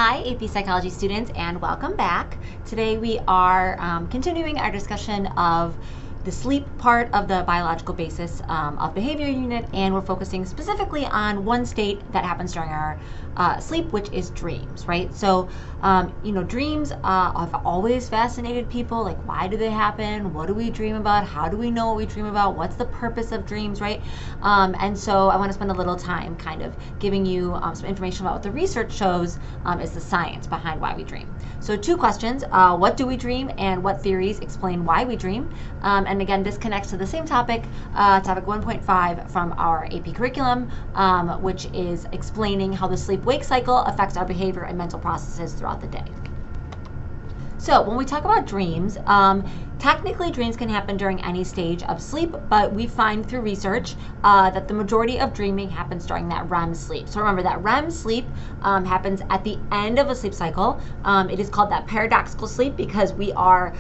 Hi, AP Psychology students, and welcome back. Today we are continuing our discussion of the sleep part of the biological basis of behavior unit, and we're focusing specifically on one state that happens during our sleep, which is dreams, right? So, dreams have always fascinated people. Like, why do they happen? What do we dream about? How do we know what we dream about? What's the purpose of dreams, right? And so I want to spend a little time kind of giving you some information about what the research shows is the science behind why we dream. So 2 questions, what do we dream and what theories explain why we dream? And again, this connects to the same topic, topic 1.5 from our AP curriculum, which is explaining how the sleep-wake cycle affects our behavior and mental processes throughout the day. So when we talk about dreams, technically dreams can happen during any stage of sleep, but we find through research that the majority of dreaming happens during that REM sleep. So remember that REM sleep happens at the end of a sleep cycle. It is called that paradoxical sleep because we are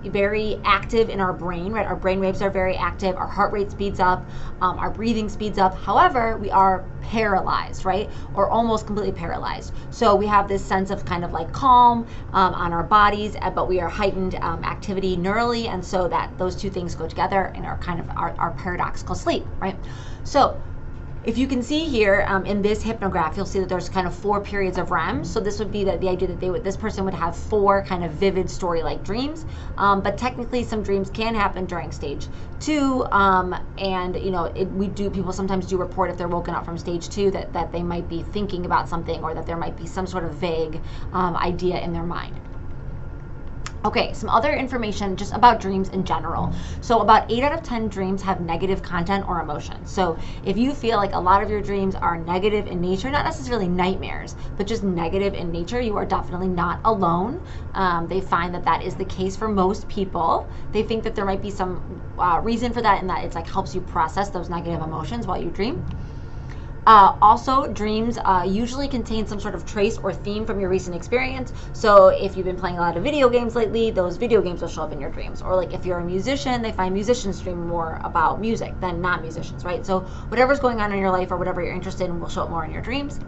very active in our brain, right? Our brain waves are very active, our heart rate speeds up, our breathing speeds up. However, we are paralyzed, right? Or almost completely paralyzed. So we have this sense of kind of like calm on our bodies, but we are heightened activity neurally, and so that those two things go together in our kind of our paradoxical sleep, right? So if you can see here in this hypnograph, you'll see that there's kind of 4 periods of REM. So this would be the idea that this person would have 4 kind of vivid story-like dreams. But technically, some dreams can happen during stage 2. And people sometimes do report if they're woken up from stage 2 that they might be thinking about something or that there might be some sort of vague idea in their mind. Okay, some other information just about dreams in general. So about 8 out of 10 dreams have negative content or emotion. So if you feel like a lot of your dreams are negative in nature, not necessarily nightmares, but just negative in nature, you are definitely not alone. They find that is the case for most people. They think that there might be some reason for that, and that it's like helps you process those negative emotions while you dream. Also, dreams usually contain some sort of trace or theme from your recent experience. So if you've been playing a lot of video games lately, those video games will show up in your dreams. Or like if you're a musician, they find musicians dream more about music than non-musicians, right? So whatever's going on in your life or whatever you're interested in will show up more in your dreams.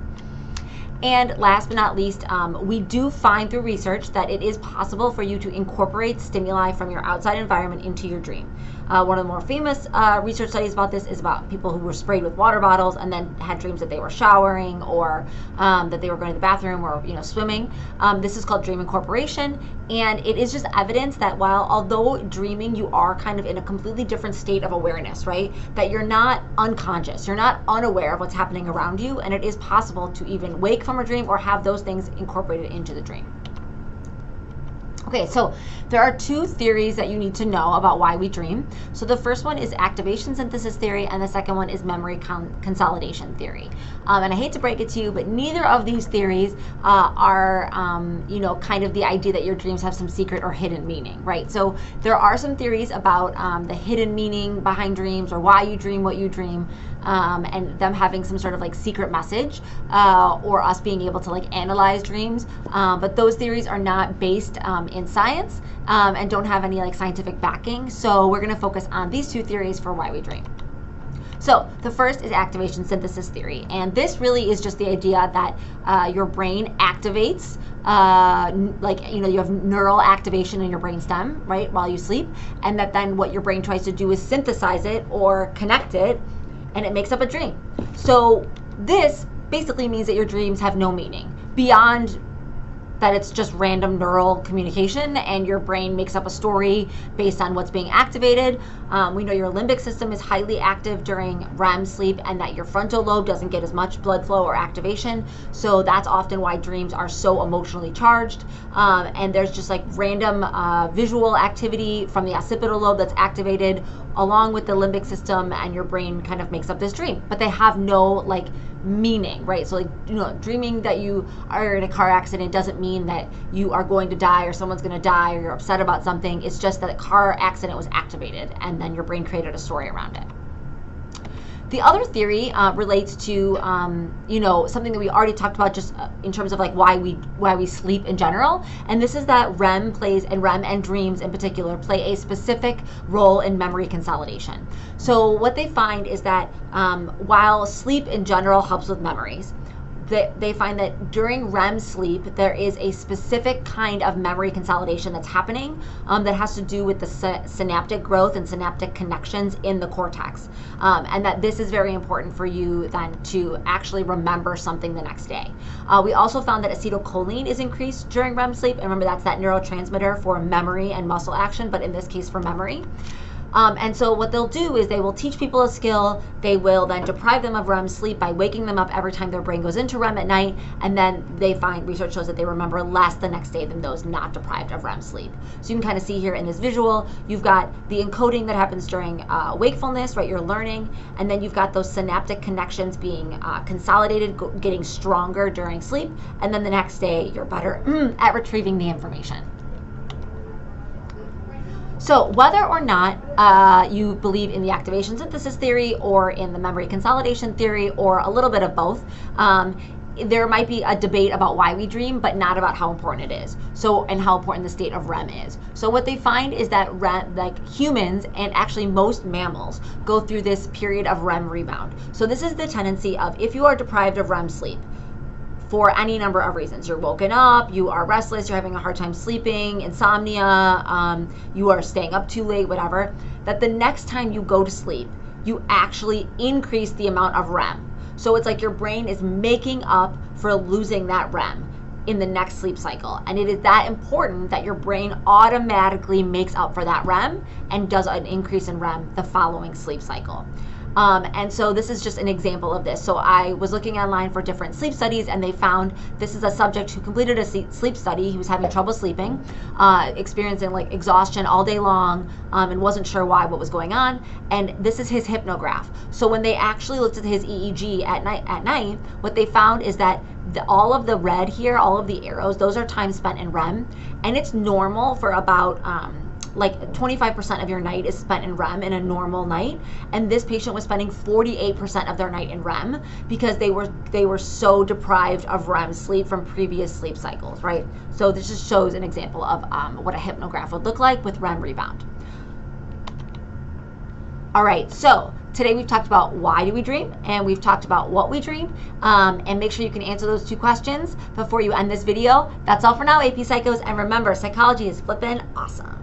And last but not least, we do find through research that it is possible for you to incorporate stimuli from your outside environment into your dream. One of the more famous research studies about this is about people who were sprayed with water bottles and then had dreams that they were showering or that they were going to the bathroom or swimming. This is called dream incorporation, and it is just evidence that although dreaming, you are kind of in a completely different state of awareness, right? That you're not unconscious, you're not unaware of what's happening around you, and it is possible to even wake from a dream or have those things incorporated into the dream. Okay, so there are 2 theories that you need to know about why we dream. So the first one is activation synthesis theory, and the second one is memory consolidation theory. And I hate to break it to you, but neither of these theories are, kind of the idea that your dreams have some secret or hidden meaning, right? So there are some theories about the hidden meaning behind dreams or why you dream what you dream, and them having some sort of like secret message or us being able to like analyze dreams. But those theories are not based in science and don't have any like scientific backing. So we're going to focus on these 2 theories for why we dream. So the first is activation synthesis theory, and this really is just the idea that your brain activates, you have neural activation in your brainstem, right, while you sleep, and that then what your brain tries to do is synthesize it or connect it, and it makes up a dream. So this basically means that your dreams have no meaning beyond that it's just random neural communication and your brain makes up a story based on what's being activated. We know your limbic system is highly active during REM sleep and that your frontal lobe doesn't get as much blood flow or activation. So that's often why dreams are so emotionally charged. And there's just like random visual activity from the occipital lobe that's activated along with the limbic system, and your brain kind of makes up this dream. But they have no like meaning, right? So dreaming that you are in a car accident doesn't mean that you are going to die or someone's going to die or you're upset about something. It's just that a car accident was activated and then your brain created a story around it. The other theory relates to something that we already talked about just in terms of like why we sleep in general, and this is that REM and dreams in particular play a specific role in memory consolidation. So what they find is that while sleep in general helps with memories, they find that during REM sleep, there is a specific kind of memory consolidation that's happening that has to do with the synaptic growth and synaptic connections in the cortex. And that this is very important for you then to actually remember something the next day. We also found that acetylcholine is increased during REM sleep. And remember, that's that neurotransmitter for memory and muscle action, but in this case for memory. And so what they'll do is they will teach people a skill. They will then deprive them of REM sleep by waking them up every time their brain goes into REM at night. And then they find, research shows that they remember less the next day than those not deprived of REM sleep. So you can kind of see here in this visual, you've got the encoding that happens during wakefulness, right? You're learning. And then you've got those synaptic connections being consolidated, getting stronger during sleep. And then the next day, you're better at retrieving the information. So whether or not you believe in the activation synthesis theory or in the memory consolidation theory or a little bit of both, there might be a debate about why we dream, but not about how important it is. So, and how important the state of REM is. So what they find is that REM, like humans and actually most mammals, go through this period of REM rebound. So this is the tendency of, if you are deprived of REM sleep, for any number of reasons. You're woken up, you are restless, you're having a hard time sleeping, insomnia, you are staying up too late, whatever, that the next time you go to sleep, you actually increase the amount of REM. So it's like your brain is making up for losing that REM in the next sleep cycle. And it is that important that your brain automatically makes up for that REM and does an increase in REM the following sleep cycle. And so this is just an example of this. So I was looking online for different sleep studies, and they found this is a subject who completed a sleep study. He was having trouble sleeping, experiencing like exhaustion all day long, and wasn't sure why, what was going on. And this is his hypnograph. So when they actually looked at his EEG at night, what they found is that all of the red here, all of the arrows, those are time spent in REM, and it's normal for about like 25% of your night is spent in REM in a normal night, and this patient was spending 48% of their night in REM because they were so deprived of REM sleep from previous sleep cycles, right? So this just shows an example of what a hypnograph would look like with REM rebound. All right, so today we've talked about why do we dream, and we've talked about what we dream, and make sure you can answer those 2 questions before you end this video. That's all for now, AP Psychos, and remember, psychology is flippin' awesome.